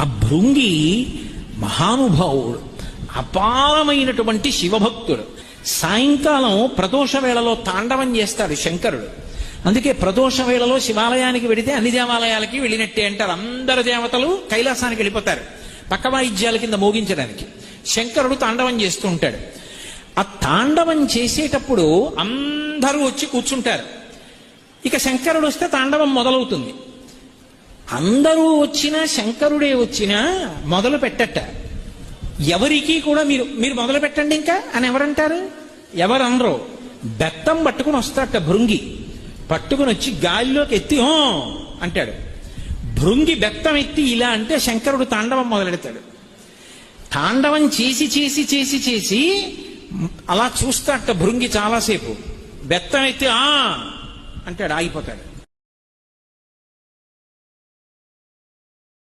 ఆ భృంగి మహానుభావుడు, అపారమైనటువంటి శివభక్తుడు. సాయంకాలం ప్రదోష వేళలో తాండవం చేస్తాడు శంకరుడు. అందుకే ప్రదోష వేళలో శివాలయానికి వెడితే అన్ని దేవాలయాలకి వెళ్ళినట్టే అంటారు. అందరు దేవతలు కైలాసానికి వెళ్ళిపోతారు పక్క వాయిద్యాల కింద మోగించడానికి. శంకరుడు తాండవం చేస్తూ ఉంటాడు. ఆ తాండవం చేసేటప్పుడు అందరూ వచ్చి కూర్చుంటారు. ఇక శంకరుడు వస్తే తాండవం మొదలవుతుంది. అందరూ వచ్చినా శంకరుడే వచ్చినా మొదలు పెట్టట. ఎవరికి కూడా మీరు మొదలు పెట్టండి ఇంకా అని ఎవరంటారు? ఎవరనరు. బెత్తం పట్టుకుని వస్తాట భృంగి. పట్టుకుని వచ్చి గాలిలోకి ఎత్తి హో అంటాడు. భృంగి బెత్తం ఎత్తి ఇలా అంటే శంకరుడు తాండవం మొదలెడతాడు. తాండవం చేసి చేసి చేసి చేసి అలా చూస్తాట భృంగి చాలాసేపు. బెత్తం ఎత్తి అంటాడు, ఆగిపోతాడు.